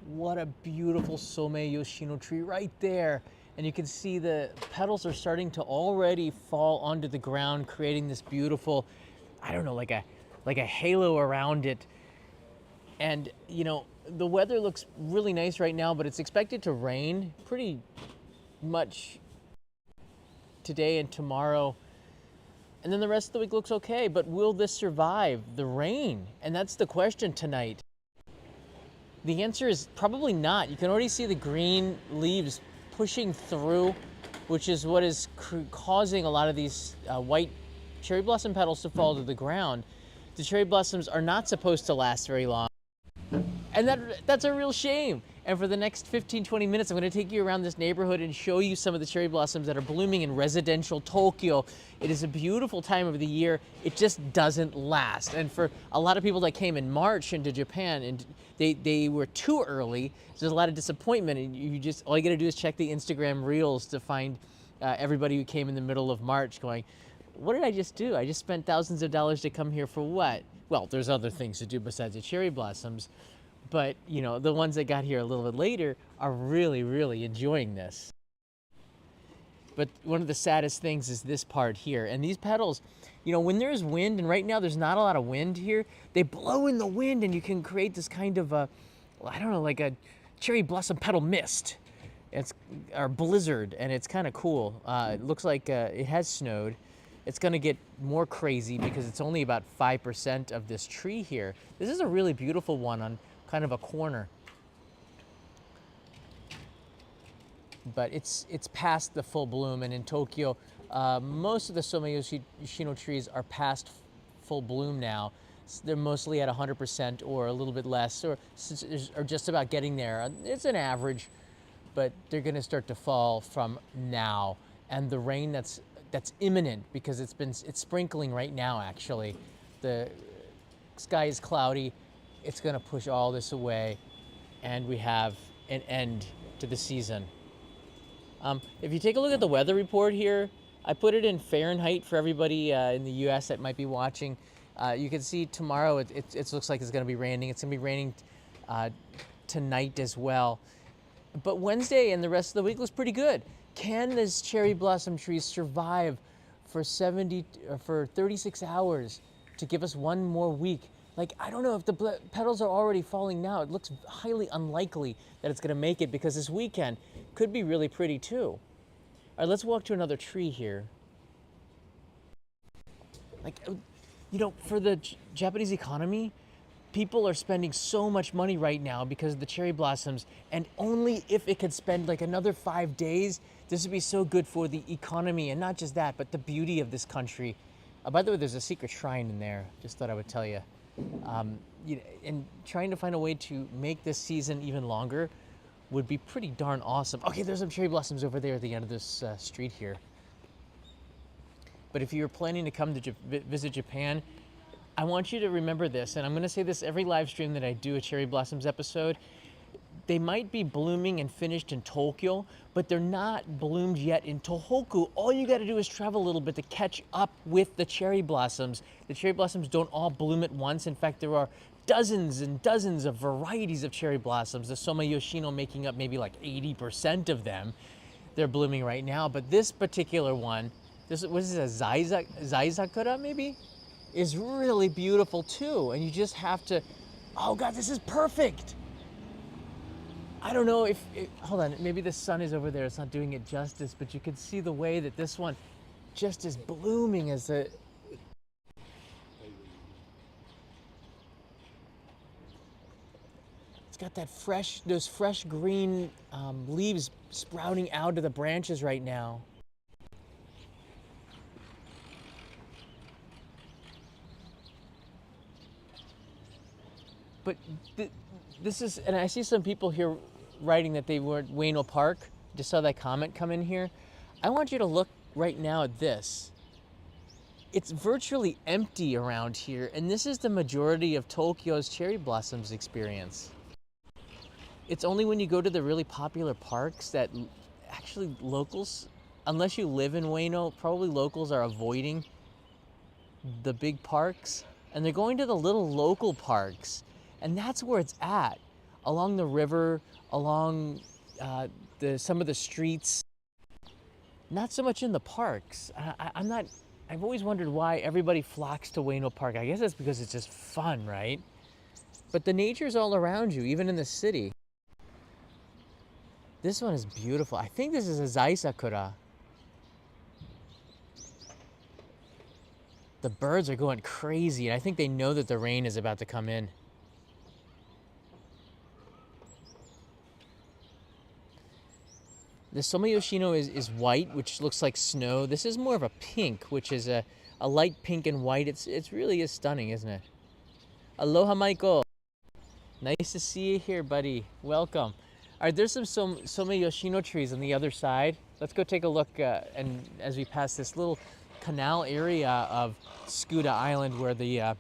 What a beautiful Somei Yoshino tree right there. And you can see the petals are starting to already fall onto the ground, creating this beautiful, I don't know, like a halo around it. And you know, the weather looks really nice right now, but it's expected to rain pretty much today and tomorrow. And then the rest of the week looks okay, but will this survive the rain? And that's the question tonight. The answer is probably not. You can already see the green leaves pushing through, which is what is causing a lot of these white cherry blossom petals to fall to the ground. The cherry blossoms are not supposed to last very long. And that's a real shame. And for the next 15-20 minutes, I'm going to take you around this neighborhood and show you some of the cherry blossoms that are blooming in residential Tokyo. It is a beautiful time of the year. It just doesn't last. And for a lot of people that came in March into Japan, and they were too early, there's a lot of disappointment. And you just, all you got to do is check the Instagram reels to find everybody who came in the middle of March going, what did I just do? I just spent thousands of dollars to come here for what? Well, there's other things to do besides the cherry blossoms. But, you know, the ones that got here a little bit later are really, really enjoying this. But one of the saddest things is this part here. And these petals, you know, when there's wind, and right now there's not a lot of wind here, they blow in the wind and you can create this kind of a, I don't know, like a cherry blossom petal mist. Or blizzard, and it's kind of cool. It looks like it has snowed. It's gonna get more crazy because it's only about 5% of this tree here. This is a really beautiful one on kind of a corner. But it's past the full bloom, and in Tokyo, most of the Somei Yoshino trees are past full bloom now. They're mostly at 100% or a little bit less, or just about getting there. It's an average, but they're gonna start to fall from now. And the rain that's imminent, because it's sprinkling right now actually. The sky is cloudy. It's gonna push all this away, and we have an end to the season. If you take a look at the weather report here, I put it in Fahrenheit for everybody in the US that might be watching. You can see tomorrow it looks like it's gonna be raining. It's gonna be raining tonight as well. But Wednesday and the rest of the week looks pretty good. Can this cherry blossom tree survive for 36 hours to give us one more week? Like, I don't know if the petals are already falling now. It looks highly unlikely that it's gonna make it, because this weekend could be really pretty too. All right, let's walk to another tree here. Like, you know, for the Japanese economy, people are spending so much money right now because of the cherry blossoms, and only if it could spend like another 5 days, this would be so good for the economy, and not just that, but the beauty of this country. By the way, there's a secret shrine in there. Just thought I would tell you. You know, and trying to find a way to make this season even longer would be pretty darn awesome. Okay, there's some cherry blossoms over there at the end of this street here. But if you're planning to come to visit Japan, I want you to remember this, and I'm gonna say this every live stream that I do a cherry blossoms episode. They might be blooming and finished in Tokyo, but they're not bloomed yet in Tohoku. All you gotta do is travel a little bit to catch up with the cherry blossoms. The cherry blossoms don't all bloom at once. In fact, there are dozens and dozens of varieties of cherry blossoms, the Somei Yoshino making up maybe like 80% of them. They're blooming right now, but this particular one, this a Sakura maybe? Is really beautiful too, and you just have to, oh God, this is perfect. I don't know if, hold on, maybe the sun is over there, it's not doing it justice, but you can see the way that this one just is blooming as a, it's got that those fresh green leaves sprouting out of the branches right now. But this is, and I see some people here writing that they were at Ueno Park. Just saw that comment come in here. I want you to look right now at this. It's virtually empty around here, and this is the majority of Tokyo's cherry blossoms experience. It's only when you go to the really popular parks that actually locals, unless you live in Ueno, probably locals are avoiding the big parks, and they're going to the little local parks. And that's where it's at. along the river, along some of the streets. Not so much in the parks. I'm not. I've always wondered why everybody flocks to Ueno Park. I guess that's because it's just fun, right? But the nature's all around you, even in the city. This one is beautiful. I think this is a Zai Sakura. The birds are going crazy, and I think they know that the rain is about to come in. The Somme Yoshino is white, which looks like snow. This is more of a pink, which is a light pink and white. It's really is stunning, isn't it? Aloha, Michael. Nice to see you here, buddy. Welcome. All right, there's some Somme Yoshino trees on the other side. Let's go take a look, and as we pass this little canal area of Tsukuda Island, where the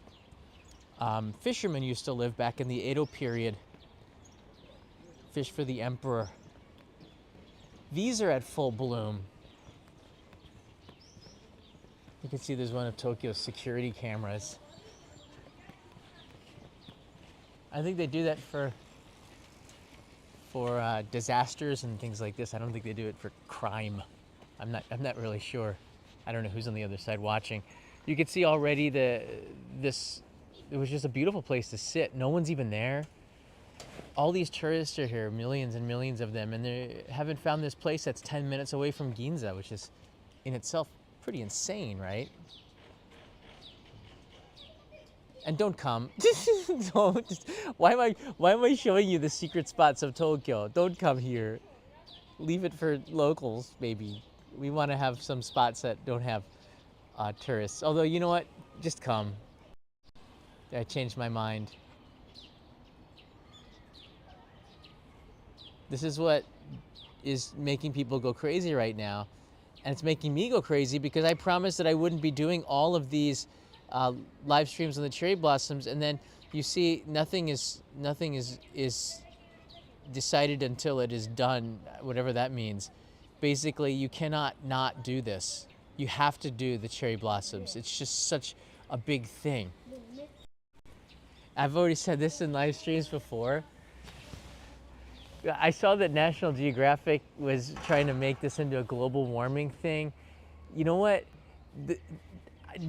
fishermen used to live back in the Edo period. Fish for the emperor. These are at full bloom. You can see there's one of Tokyo's security cameras. I think they do that for disasters and things like this. I don't think they do it for crime. I'm not really sure. I don't know who's on the other side watching. You can see already it was just a beautiful place to sit. No one's even there. All these tourists are here, millions and millions of them, and they haven't found this place that's 10 minutes away from Ginza, which is in itself pretty insane, right? And don't come. Don't. Why am I showing you the secret spots of Tokyo? Don't come here. Leave it for locals, maybe. We want to have some spots that don't have tourists. Although, you know what? Just come. I changed my mind. This is what is making people go crazy right now. And it's making me go crazy because I promised that I wouldn't be doing all of these live streams on the cherry blossoms, and then you see nothing is decided until it is done, whatever that means. Basically, you cannot not do this. You have to do the cherry blossoms. It's just such a big thing. I've already said this in live streams before. I saw that National Geographic was trying to make this into a global warming thing. You know what?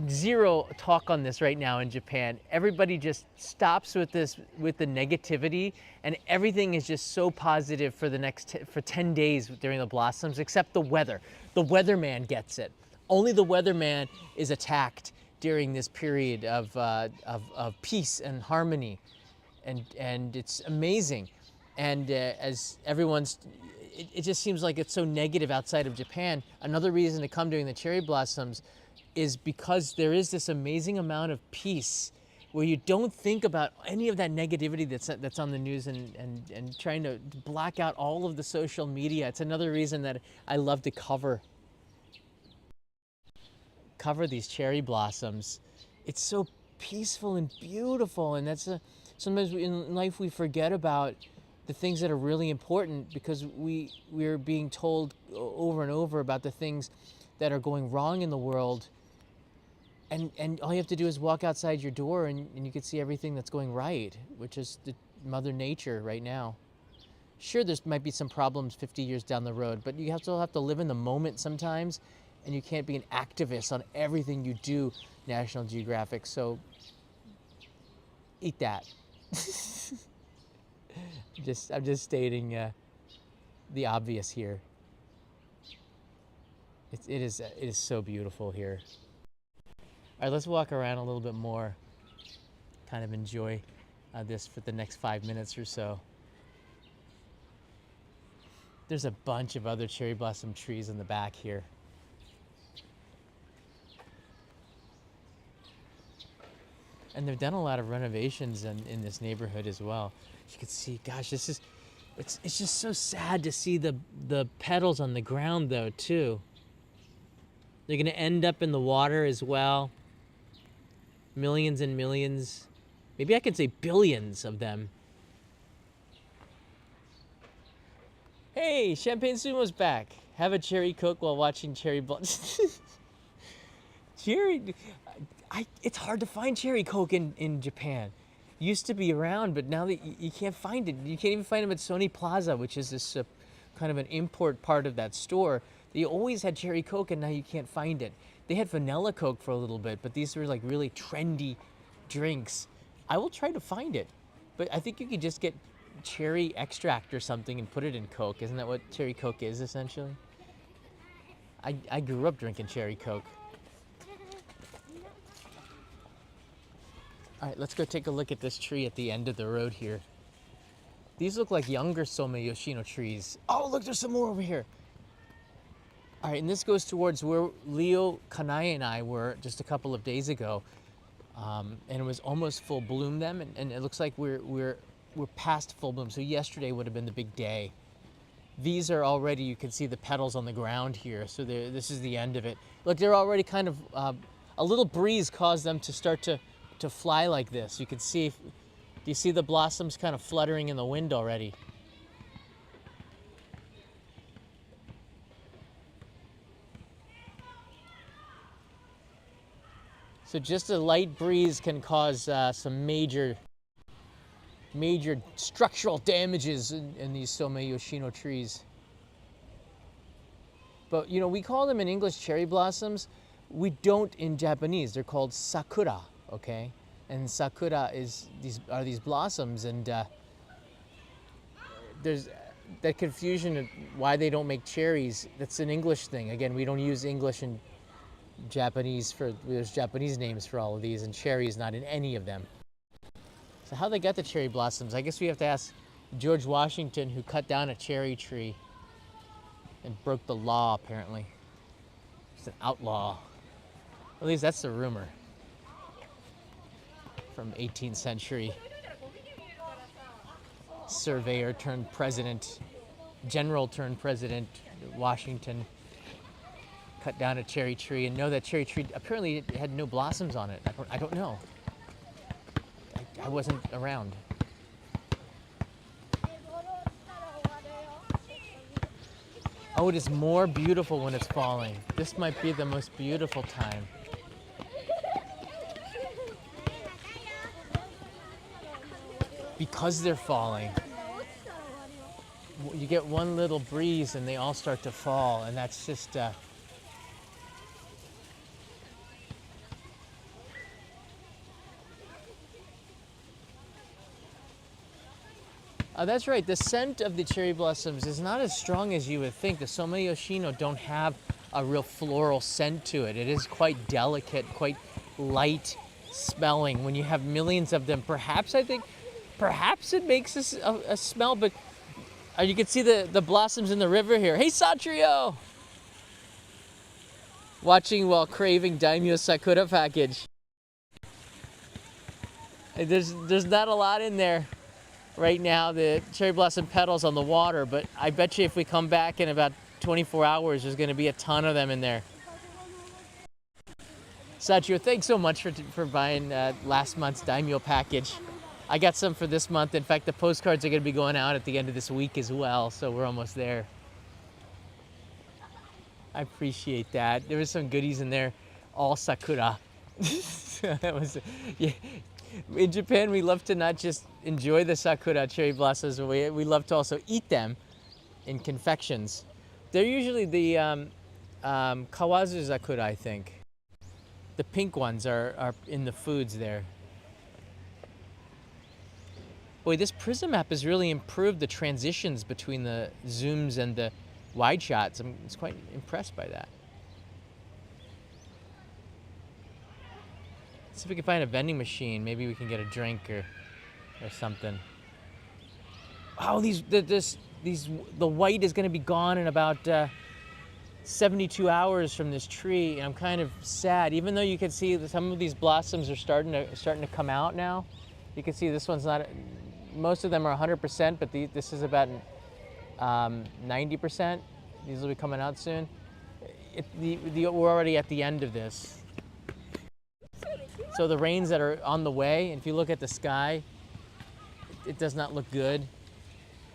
Zero talk on this right now in Japan. Everybody just stops with the negativity, and everything is just so positive for the next for 10 days during the blossoms, except the weather. The weatherman gets it. Only the weatherman is attacked during this period of peace and harmony, and it's amazing. And as everyone's, it just seems like it's so negative outside of Japan. Another reason to come during the cherry blossoms is because there is this amazing amount of peace where you don't think about any of that negativity that's on the news and trying to block out all of the social media. It's another reason that I love to cover these cherry blossoms. It's so peaceful and beautiful, and sometimes in life we forget about the things that are really important because we're being told over and over about the things that are going wrong in the world. And all you have to do is walk outside your door and you can see everything that's going right, which is the Mother Nature right now. Sure, there might be some problems 50 years down the road, but you still have to live in the moment sometimes, and you can't be an activist on everything you do, National Geographic. So eat that. I'm just stating the obvious here. It is so beautiful here. All right, let's walk around a little bit more. Kind of enjoy this for the next 5 minutes or so. There's a bunch of other cherry blossom trees in the back here. And they've done a lot of renovations in this neighborhood as well. You can see, gosh, it's just so sad to see the petals on the ground though too. They're gonna end up in the water as well. Millions and millions, maybe I could say billions of them. Hey, Champagne Sumo's back. Have a cherry Coke while watching cherry blossoms. Cherry, it's hard to find cherry Coke in Japan. used to be around, but now that you can't find it. You can't even find them at Sony Plaza, which is this kind of an import part of that store. They always had cherry Coke, and now you can't find it. They had vanilla Coke for a little bit, but these were like really trendy drinks. I will try to find it, but I think you could just get cherry extract or something and put it in Coke. Isn't that what cherry Coke is essentially? I grew up drinking cherry Coke. All right, let's go take a look at this tree at the end of the road here. These look like younger Somei Yoshino trees. Oh, look, there's some more over here. All right, and this goes towards where Leo, Kanae, and I were just a couple of days ago. And it was almost full bloom then, and it looks like we're past full bloom. So yesterday would have been the big day. These are already, you can see the petals on the ground here. So this is the end of it. Look, they're already kind of, a little breeze caused them to start to fly like this. You can see, do you see the blossoms kind of fluttering in the wind already? So just a light breeze can cause some major structural damages in these Somei Yoshino trees. But you know, we call them in English cherry blossoms. We don't in Japanese. They're called Sakura, okay? And Sakura are these blossoms, and there's that confusion of why they don't make cherries. That's an English thing. Again, we don't use English and Japanese there's Japanese names for all of these, and cherry is not in any of them. So how they got the cherry blossoms, I guess we have to ask George Washington, who cut down a cherry tree and broke the law, apparently. He's an outlaw. At least that's the rumor. From 18th century surveyor turned president, general turned president, Washington cut down a cherry tree, and know that cherry tree apparently it had no blossoms on it. I don't know. I wasn't around. Oh, it is more beautiful when it's falling. This might be the most beautiful time. Because they're falling. You get one little breeze and they all start to fall, and that's just that's right, the scent of the cherry blossoms is not as strong as you would think. The Somei Yoshino don't have a real floral scent to it. It is quite delicate, quite light smelling. When you have millions of them, perhaps it makes a smell, but you can see the blossoms in the river here. Hey, Satrio! Watching while craving Daimyo Sakura package. There's not a lot in there right now, the cherry blossom petals on the water, but I bet you if we come back in about 24 hours, there's going to be a ton of them in there. Sachio, thanks so much for buying last month's Daimyo package. I got some for this month. In fact, the postcards are going to be going out at the end of this week as well, so we're almost there. I appreciate that. There was some goodies in there, all Sakura. That was, yeah. In Japan, we love to not just enjoy the Sakura cherry blossoms, we love to also eat them in confections. They're usually the Kawazu Sakura, I think. The pink ones are in the foods there. Boy, this Prism app has really improved the transitions between the zooms and the wide shots. I'm quite impressed by that. See if we can find a vending machine. Maybe we can get a drink or something. Oh, the white is going to be gone in about 72 hours from this tree, and I'm kind of sad. Even though you can see that some of these blossoms are starting to come out now. You can see this one's not. Most of them are 100%, but this is about 90%. These will be coming out soon. We're already at the end of this. So the rains that are on the way, and if you look at the sky, it does not look good.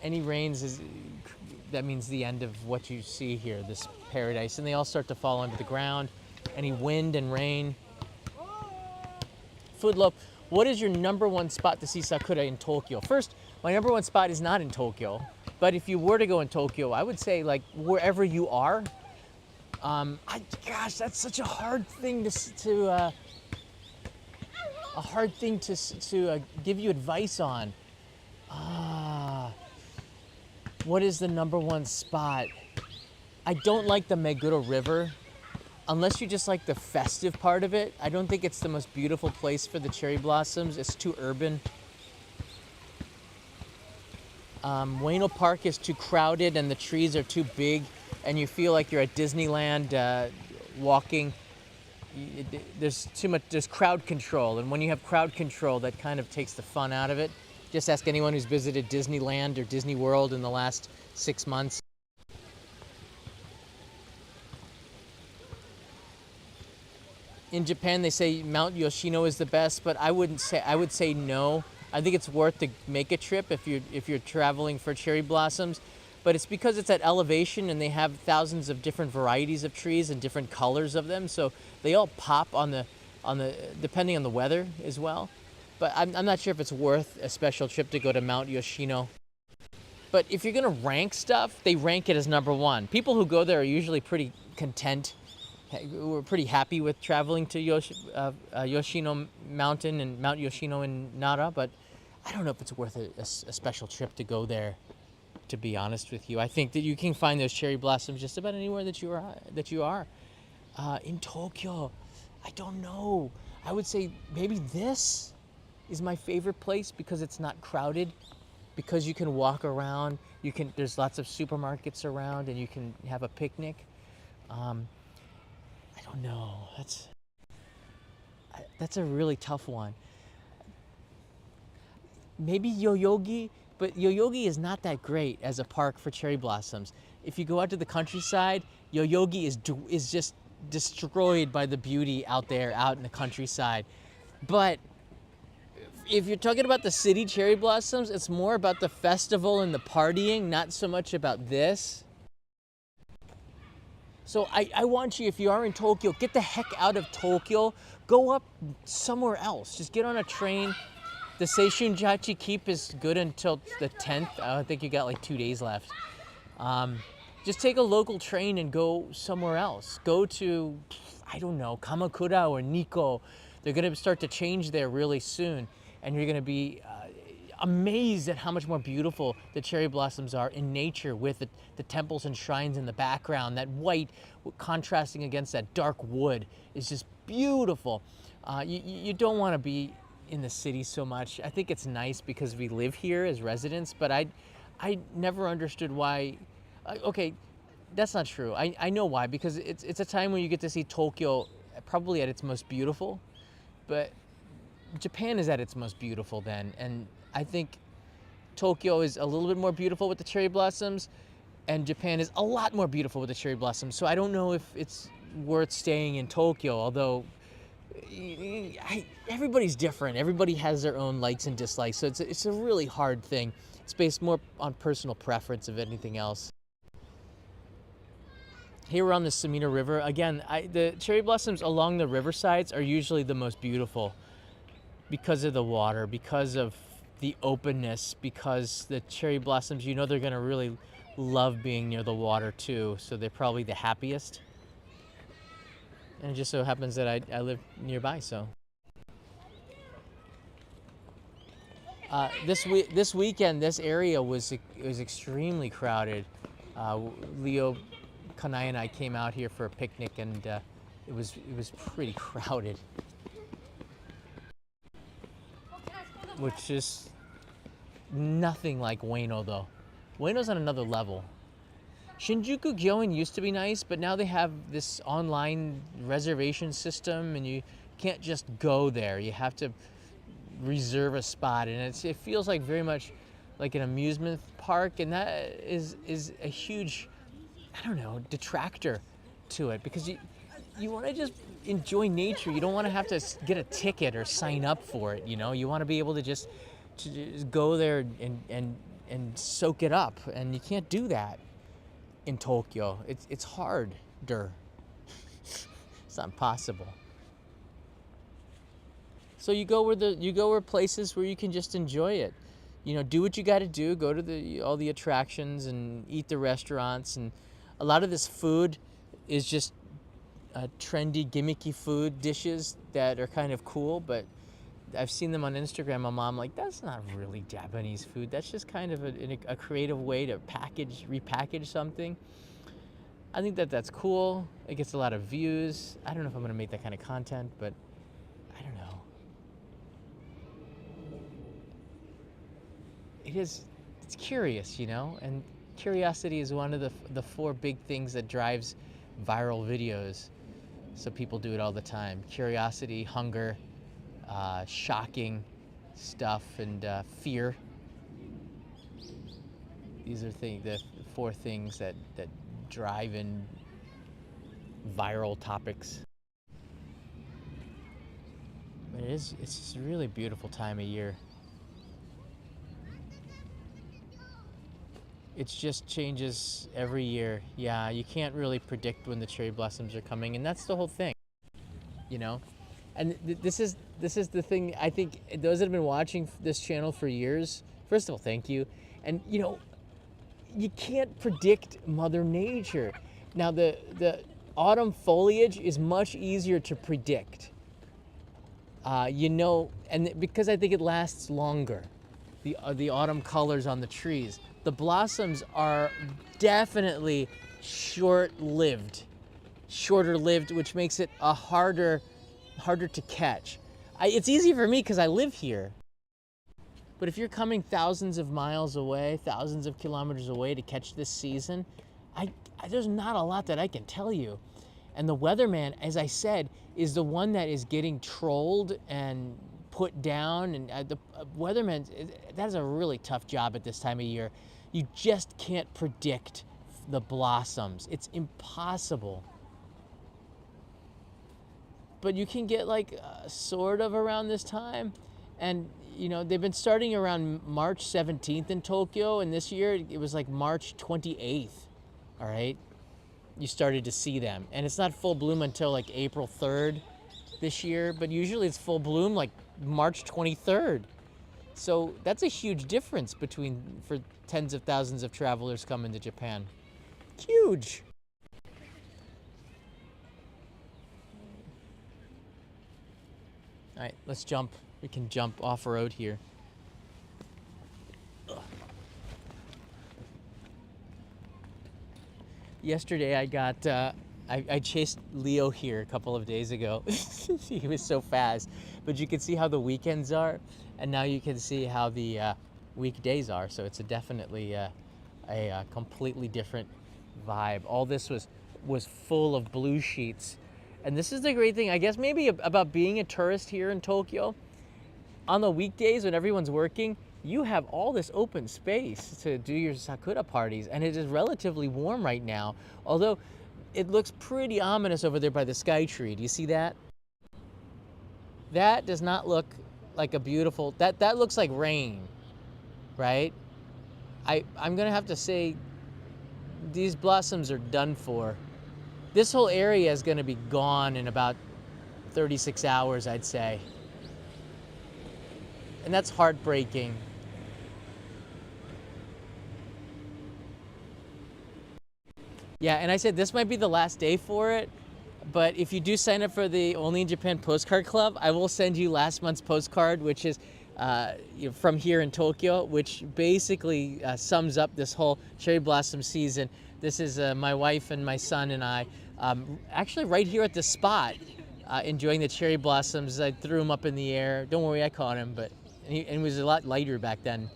Any rains that means the end of what you see here, this paradise, and they all start to fall onto the ground. Any wind and rain. Food loaf. what is your number one spot to see Sakura in Tokyo? First, my number one spot is not in Tokyo, but if you were to go in Tokyo, I would say like wherever you are. Gosh, that's such a hard thing to give you advice on. What is the number one spot? I don't like the Meguro River. Unless you just like the festive part of it, I don't think it's the most beautiful place for the cherry blossoms. It's too urban. Ueno Park is too crowded and the trees are too big and you feel like you're at Disneyland walking. There's crowd control, and when you have crowd control, that kind of takes the fun out of it. Just ask anyone who's visited Disneyland or Disney World in the last 6 months. In Japan, they say Mount Yoshino is the best, but I would say no. I think it's worth to make a trip if you're traveling for cherry blossoms, but it's because it's at elevation and they have thousands of different varieties of trees and different colors of them, so they all pop on the depending on the weather as well. But I'm not sure if it's worth a special trip to go to Mount Yoshino. But if you're gonna rank stuff, they rank it as number one. People who go there are usually pretty content. We're pretty happy with traveling to Yoshino Mountain and Mount Yoshino in Nara, but I don't know if it's worth a special trip to go there, to be honest with you. I think that you can find those cherry blossoms just about anywhere that you are. In Tokyo, I don't know. I would say maybe this is my favorite place because it's not crowded, because you can walk around, there's lots of supermarkets around and you can have a picnic. I don't know. That's a really tough one. Maybe Yoyogi, but Yoyogi is not that great as a park for cherry blossoms. If you go out to the countryside, Yoyogi is just destroyed by the beauty out there, out in the countryside. But if you're talking about the city cherry blossoms, it's more about the festival and the partying, not so much about this. So I want you, if you are in Tokyo, get the heck out of Tokyo. Go up somewhere else. Just get on a train. The Seishunjachi Keep is good until the 10th. I think you got like 2 days left. Just take a local train and go somewhere else. Go to, I don't know, Kamakura or Nikko. They're going to start to change there really soon. And you're going to be amazed at how much more beautiful the cherry blossoms are in nature, with the temples and shrines in the background. That white contrasting against that dark wood is just beautiful. You don't want to be in the city so much. I think it's nice because we live here as residents, but I never understood why. Okay, that's not true. I know why, because it's a time when you get to see Tokyo probably at its most beautiful, but Japan is at its most beautiful then, and I think Tokyo is a little bit more beautiful with the cherry blossoms, and Japan is a lot more beautiful with the cherry blossoms. So I don't know if it's worth staying in Tokyo, although everybody's different. Everybody has their own likes and dislikes, so it's a really hard thing. It's based more on personal preference of anything else. Here we're on the Sumida River. Again, the cherry blossoms along the riversides are usually the most beautiful because of the water, because of the openness, because the cherry blossoms, you know, they're gonna really love being near the water too, so they're probably the happiest. And it just so happens that I live nearby, so. This weekend, this area was extremely crowded. Leo, Kanai, and I came out here for a picnic, and it was pretty crowded, which is nothing like Ueno though. Ueno's on another level. Shinjuku Gyoen used to be nice, but now they have this online reservation system, and you can't just go there. You have to reserve a spot, and it feels like very much like an amusement park, and that is a huge, I don't know, detractor to it, because you want to just enjoy nature. You don't want to have to get a ticket or sign up for it, you know? You want to be able to just go there and soak it up, and you can't do that in Tokyo. It's harder. It's not possible. So you go where places where you can just enjoy it. You know, do what you got to do. Go to all the attractions and eat the restaurants. And a lot of this food is just trendy, gimmicky food dishes that are kind of cool, but I've seen them on Instagram. My mom like, that's not really Japanese food. That's just kind of a creative way to repackage something. I think that's cool. It gets a lot of views. I don't know if I'm gonna make that kind of content, but I don't know. It's curious, you know, and curiosity is one of the four big things that drives viral videos. So people do it all the time. Curiosity, hunger, shocking stuff, and fear. These are the four things that drive in viral topics. But it's just a really beautiful time of year. It just changes every year. Yeah, you can't really predict when the cherry blossoms are coming, and that's the whole thing, you know? And this is the thing. I think those that have been watching this channel for years, first of all, thank you. And you know, you can't predict Mother Nature. Now the autumn foliage is much easier to predict. You know, and because I think it lasts longer, the autumn colors on the trees. The blossoms are definitely shorter-lived, which makes it harder to catch. It's easy for me because I live here. But if you're coming thousands of miles away, thousands of kilometers away to catch this season, there's not a lot that I can tell you. And the weatherman, as I said, is the one that is getting trolled and put down. And the weatherman, that is a really tough job at this time of year. You just can't predict the blossoms. It's impossible. But you can get like sort of around this time. And you know, they've been starting around March 17th in Tokyo, and this year it was like March 28th. All right, you started to see them, and it's not full bloom until like April 3rd this year, but usually it's full bloom like March 23rd. So that's a huge difference for tens of thousands of travelers coming to Japan. Huge. All right, let's jump. We can jump off-road here. Yesterday I chased Leo here a couple of days ago. He was so fast. But you can see how the weekends are, and now you can see how the weekdays are. So it's definitely a completely different vibe. All this was full of blue sheets. And this is the great thing, I guess, maybe about being a tourist here in Tokyo. On the weekdays when everyone's working, you have all this open space to do your Sakura parties, and it is relatively warm right now, although it looks pretty ominous over there by the sky tree. Do you see that? That does not look like a beautiful, that looks like rain, right? I'm gonna have to say these blossoms are done for. This whole area is gonna be gone in about 36 hours, I'd say. And that's heartbreaking. Yeah, and I said this might be the last day for it, but if you do sign up for the Only in Japan Postcard Club, I will send you last month's postcard, which is from here in Tokyo, which basically sums up this whole cherry blossom season. This is my wife and my son and I, actually right here at the spot, enjoying the cherry blossoms. I threw them up in the air. Don't worry, I caught him, but and it was a lot lighter back then.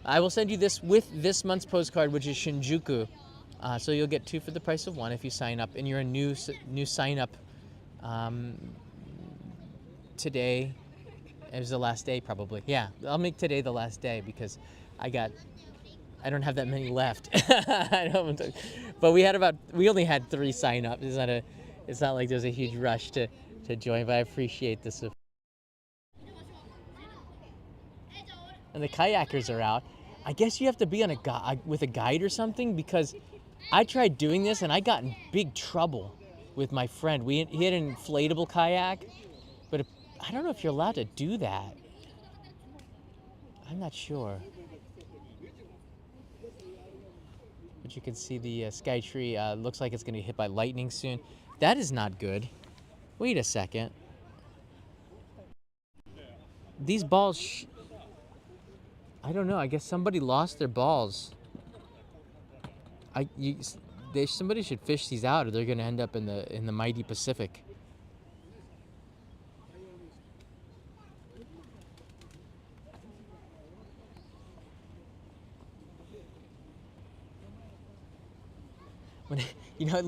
I will send you this with this month's postcard, which is Shinjuku. So you'll get 2 for the price of 1 if you sign up, and you're a new sign up. Today is the last day, probably. Yeah, I'll make today the last day because I don't have that many left. But we only had 3 sign ups. It's not like there's a huge rush to join, but I appreciate this. And the kayakers are out. I guess you have to be on with a guide or something, because I tried doing this and I got in big trouble with my friend. He had an inflatable kayak, but I don't know if you're allowed to do that. I'm not sure. But you can see the sky tree looks like it's going to be hit by lightning soon. That is not good. Wait a second. These balls, I don't know. I guess somebody lost their balls. Somebody should fish these out, or they're going to end up in the mighty Pacific. When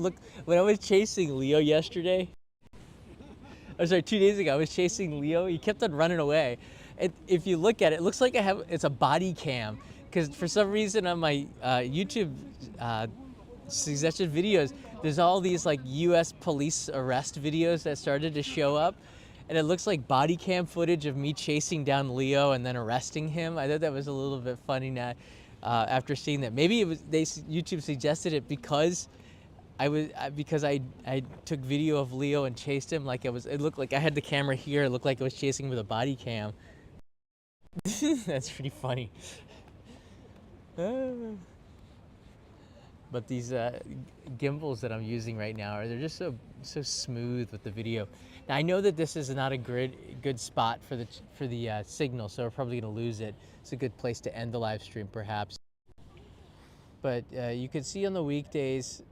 look, when I was chasing Leo yesterday, I'm sorry, 2 days ago, I was chasing Leo. He kept on running away. If you look at it, it looks like it's a body cam, because for some reason on my YouTube suggested videos, there's all these like U.S. police arrest videos that started to show up, and it looks like body cam footage of me chasing down Leo and then arresting him. I thought that was a little bit funny now after seeing that. Maybe YouTube suggested it because I took video of Leo and chased him. Like it looked like I had the camera here. It looked like I was chasing him with a body cam. That's pretty funny. But these gimbals that I'm using right now they're just so smooth with the video. Now I know that this is not a good spot for the signal, so we're probably going to lose it. It's a good place to end the live stream, perhaps. But you can see on the weekdays,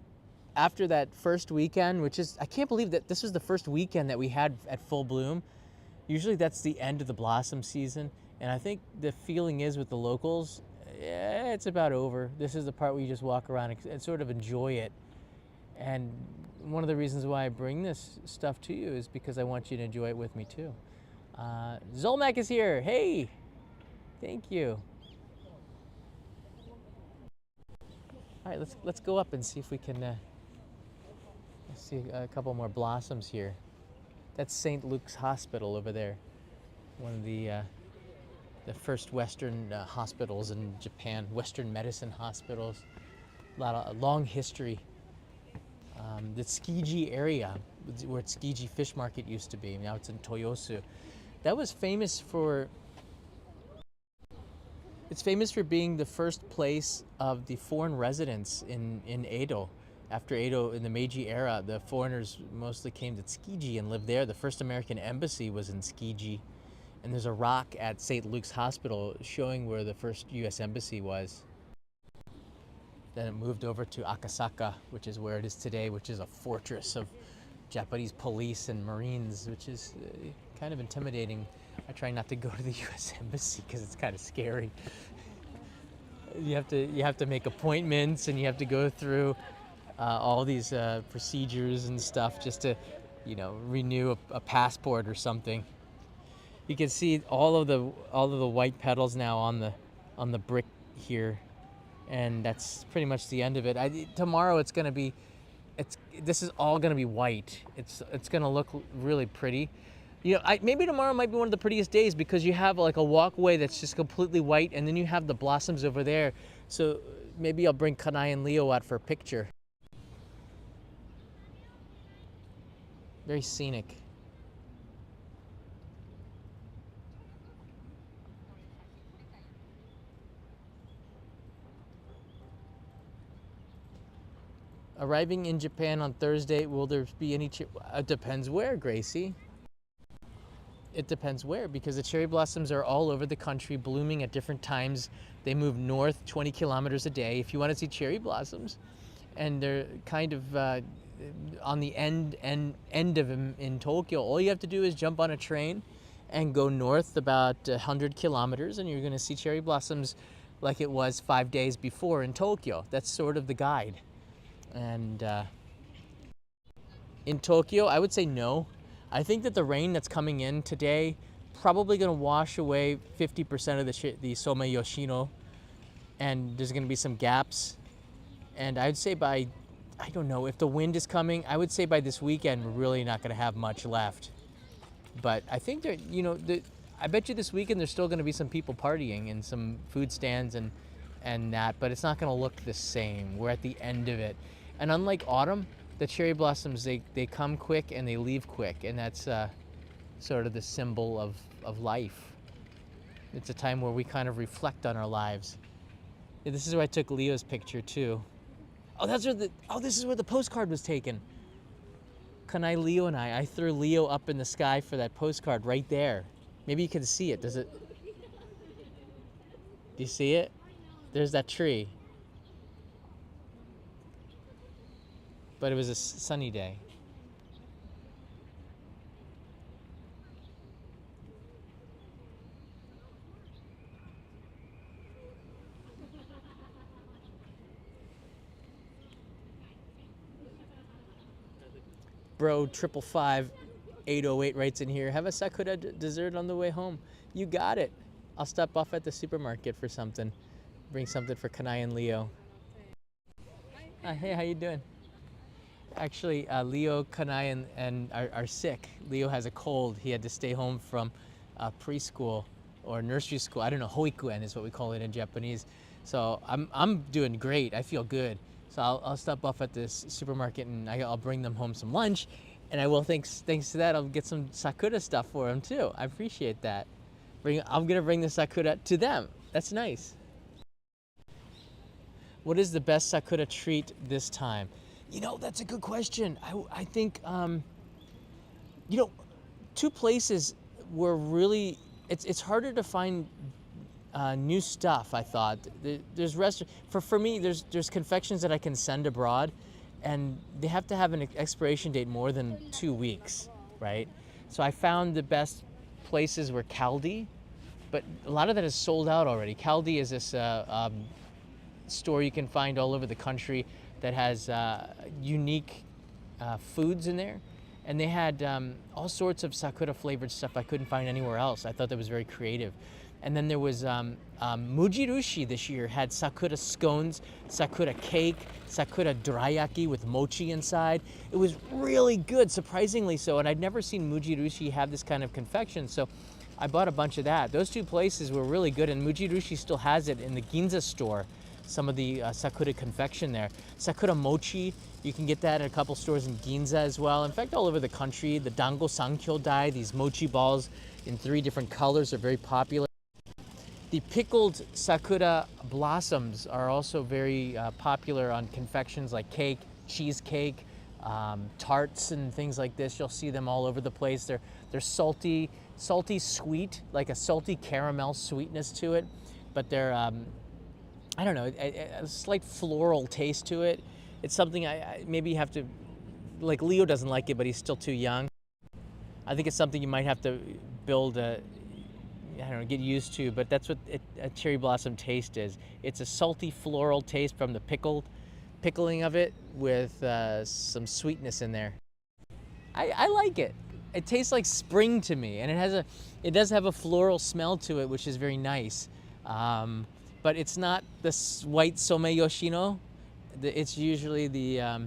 after that first weekend, which is, I can't believe that this was the first weekend that we had at full bloom. Usually that's the end of the blossom season, and I think the feeling is with the locals, yeah, it's about over. This is the part where you just walk around and sort of enjoy it. And one of the reasons why I bring this stuff to you is because I want you to enjoy it with me too. Zolmak is here. Hey, thank you. All right, let's go up and see if we can see a couple more blossoms here. That's St. Luke's Hospital over there, one of the first Western hospitals in Japan, Western medicine hospitals. A long history. The Tsukiji area, where Tsukiji Fish Market used to be, now it's in Toyosu. That was famous for. It's famous for being the first place of the foreign residents in Edo. After Edo, in the Meiji era, the foreigners mostly came to Tsukiji and lived there. The first American embassy was in Tsukiji. And there's a rock at St. Luke's Hospital showing where the first U.S. embassy was. Then it moved over to Akasaka, which is where it is today, which is a fortress of Japanese police and Marines, which is kind of intimidating. I try not to go to the U.S. embassy because it's kind of scary. You have to make appointments, and you have to go through all these procedures and stuff just to, renew a passport or something. You can see all of the white petals now on the brick here, and that's pretty much the end of it. Tomorrow this is all gonna be white. It's gonna look really pretty. Maybe tomorrow might be one of the prettiest days because you have like a walkway that's just completely white, and then you have the blossoms over there. So maybe I'll bring Kanai and Leo out for a picture. Very scenic. Arriving in Japan on Thursday, will there be any it depends where, Gracie. It depends where, because the cherry blossoms are all over the country, blooming at different times. They move north 20 kilometers a day if you want to see cherry blossoms. And they're kind of on the end of them in Tokyo. All you have to do is jump on a train and go north about 100 kilometers, and you're going to see cherry blossoms like it was 5 days before in Tokyo. That's sort of the guide. And in Tokyo, I would say no. I think that the rain that's coming in today probably going to wash away 50% of the Somme Yoshino, and there's going to be some gaps. And I'd say I don't know, if the wind is coming, I would say by this weekend we're really not going to have much left. But I think that, I bet you this weekend there's still going to be some people partying and some food stands and that, but it's not going to look the same. We're at the end of it. And unlike autumn, the cherry blossoms, they come quick and they leave quick, and that's sort of the symbol of life. It's a time where we kind of reflect on our lives. Yeah, this is where I took Leo's picture too. Oh, this is where the postcard was taken. Kanai, Leo, and I threw Leo up in the sky for that postcard right there. Maybe you can see it. Do you see it? There's that tree. But it was a sunny day. Bro, 555-808 writes in here, have a Sakura dessert on the way home. You got it. I'll stop off at the supermarket for something. Bring something for Kanai and Leo. Hey, how you doing? Actually, Leo, Kanai, and are sick. Leo has a cold. He had to stay home from preschool or nursery school. I don't know, hoikuen is what we call it in Japanese. So I'm doing great. I feel good. So I'll stop off at this supermarket and I'll bring them home some lunch. And I will, thanks to that, I'll get some Sakura stuff for them too. I appreciate that. I'm gonna bring the Sakura to them. That's nice. What is the best Sakura treat this time? You know, that's a good question. I think, you know, two places were really, it's harder to find new stuff, I thought. There's for me, there's confections that I can send abroad, and they have to have an expiration date more than 2 weeks, right? So I found the best places were Caldi, but a lot of that is sold out already. Caldi is this store you can find all over the country that has unique foods in there. And they had all sorts of Sakura flavored stuff I couldn't find anywhere else. I thought that was very creative. And then there was Mujirushi this year had Sakura scones, Sakura cake, Sakura dryaki with mochi inside. It was really good, surprisingly so. And I'd never seen Mujirushi have this kind of confection, so I bought a bunch of that. Those two places were really good, and Mujirushi still has it in the Ginza store, some of the Sakura confection there. Sakura mochi, you can get that at a couple stores in Ginza as well. In fact, all over the country. The dango sankyodai, these mochi balls in 3 different colors, are very popular. The pickled Sakura blossoms are also very popular on confections like cake, cheesecake, tarts and things like this. You'll see them all over the place. They're salty sweet, like a salty caramel sweetness to it, but they're, I don't know, a slight floral taste to it. It's something I maybe have to, like Leo doesn't like it, but he's still too young. I think it's something you might have to build I don't know, get used to, but that's what a cherry blossom taste is. It's a salty floral taste from the pickling of it with some sweetness in there. I like it. It tastes like spring to me, and it does have a floral smell to it, which is very nice. But it's not the white Somei Yoshino. It's usually the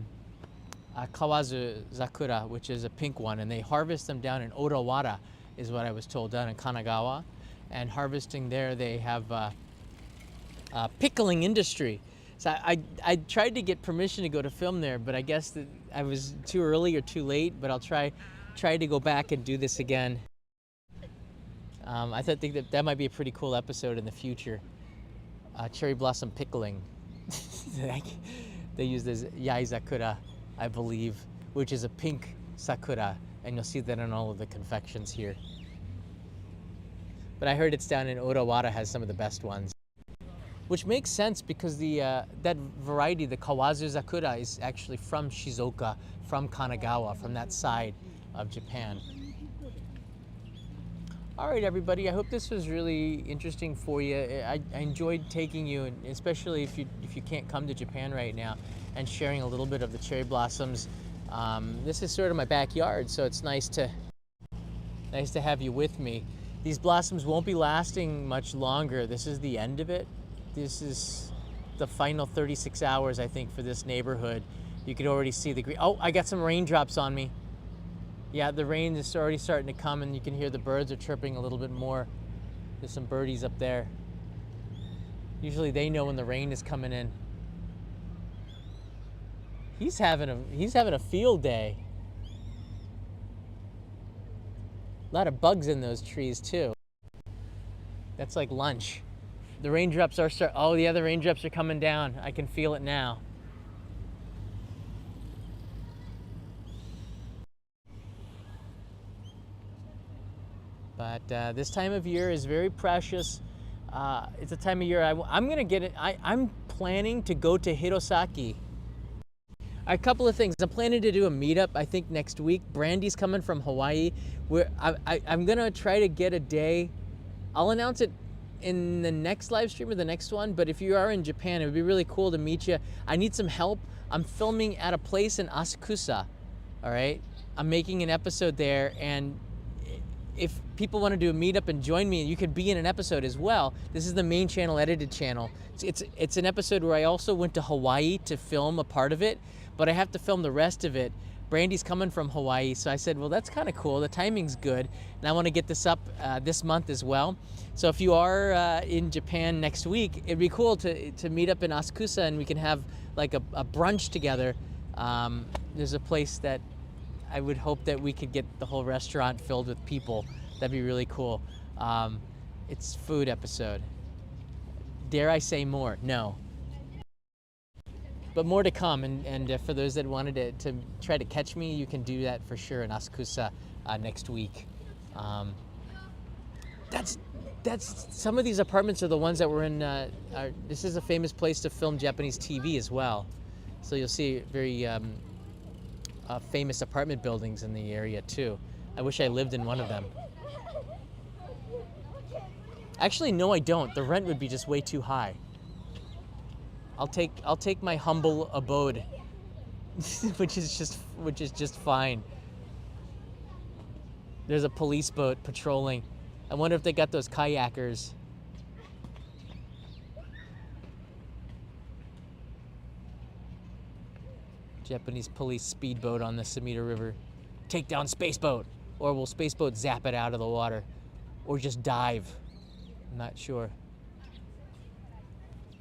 Kawazu Sakura, which is a pink one, and they harvest them down in Odawara, is what I was told, down in Kanagawa. And harvesting there, they have a pickling industry. So I tried to get permission to go to film there, but I guess that I was too early or too late, but I'll try to go back and do this again. I think that might be a pretty cool episode in the future. Cherry blossom pickling. They use this Yai Sakura, I believe, which is a pink Sakura, and you'll see that in all of the confections here. But I heard it's down in Odawara has some of the best ones. Which makes sense because that variety, the Kawazu Sakura, is actually from Shizuoka, from Kanagawa, from that side of Japan. All right, everybody. I hope this was really interesting for you. I enjoyed taking you, and especially if you can't come to Japan right now, and sharing a little bit of the cherry blossoms. This is sort of my backyard, so it's nice to have you with me. These blossoms won't be lasting much longer. This is the end of it. This is the final 36 hours, I think, for this neighborhood. You can already see the green. Oh, I got some raindrops on me. Yeah, the rain is already starting to come, and you can hear the birds are chirping a little bit more. There's some birdies up there. Usually they know when the rain is coming in. He's having a field day. A lot of bugs in those trees too. That's like lunch. The raindrops are oh, the other raindrops are coming down. I can feel it now. But this time of year is very precious. It's a time of year I'm gonna get it. I'm planning to go to Hirosaki. A couple of things. I'm planning to do a meetup, I think next week. Brandy's coming from Hawaii. I'm gonna try to get a day. I'll announce it in the next live stream or the next one, but if you are in Japan, it would be really cool to meet you. I need some help. I'm filming at a place in Asakusa, all right? I'm making an episode there, and if people want to do a meetup and join me, you could be in an episode as well. This is the main channel, edited channel. It's an episode where I also went to Hawaii to film a part of it, but I have to film the rest of it. Brandy's coming from Hawaii, so I said, well, that's kind of cool. The timing's good, and I want to get this up this month as well. So if you are in Japan next week, it'd be cool to meet up in Asakusa, and we can have like a brunch together. There's a place that I would hope that we could get the whole restaurant filled with people. That'd be really cool. It's food episode. Dare I say more? No. But more to come, and for those that wanted to try to catch me, you can do that for sure in Asakusa next week. That's some of these apartments are the ones that were in. This is a famous place to film Japanese TV as well, so you'll see very famous apartment buildings in the area too. I wish I lived in one of them. Actually, no, I don't. The rent would be just way too high. I'll take my humble abode, which is just fine. There's a police boat patrolling. I wonder if they got those kayakers. Japanese police speedboat on the Sumida River. Take down Spaceboat, or will Spaceboat zap it out of the water, or just dive? I'm not sure.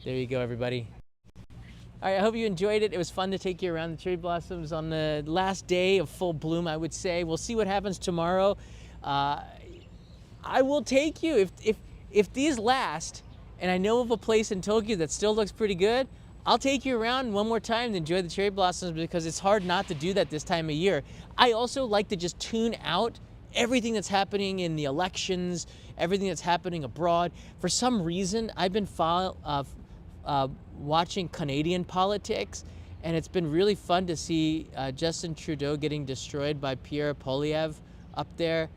There you go, everybody. All right, I hope you enjoyed it. It was fun to take you around the cherry blossoms on the last day of full bloom, I would say. We'll see what happens tomorrow. I will take you, if these last, and I know of a place in Tokyo that still looks pretty good, I'll take you around one more time to enjoy the cherry blossoms, because it's hard not to do that this time of year. I also like to just tune out everything that's happening in the elections, everything that's happening abroad. For some reason, I've been watching Canadian politics, and it's been really fun to see Justin Trudeau getting destroyed by Pierre Poilievre up there.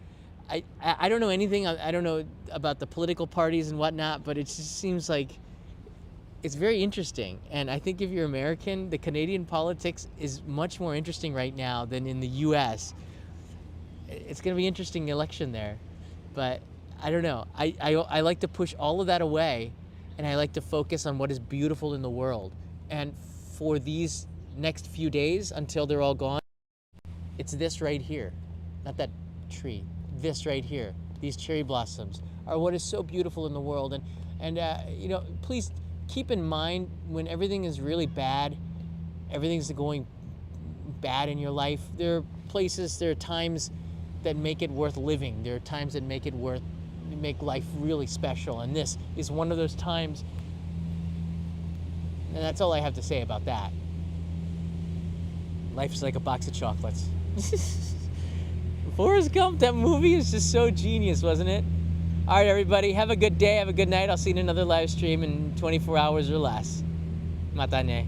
I don't know anything. I don't know about the political parties and whatnot, but it just seems like it's very interesting. And I think if you're American, the Canadian politics is much more interesting right now than in the US. It's going to be an interesting election there. But I don't know. I like to push all of that away, and I like to focus on what is beautiful in the world. And for these next few days, until they're all gone, it's this right here. Not that tree. This right here. These cherry blossoms are what is so beautiful in the world. And you know, please keep in mind, when everything is really bad, everything's going bad in your life, there are places, there are times that make it worth living. There are times that make life really special, and this is one of those times. And that's all I have to say about that. Life's like a box of chocolates. Forrest Gump, that movie is just so genius, wasn't it? All right, everybody, have a good day, have a good night. I'll see you in another live stream in 24 hours or less. Mata ne.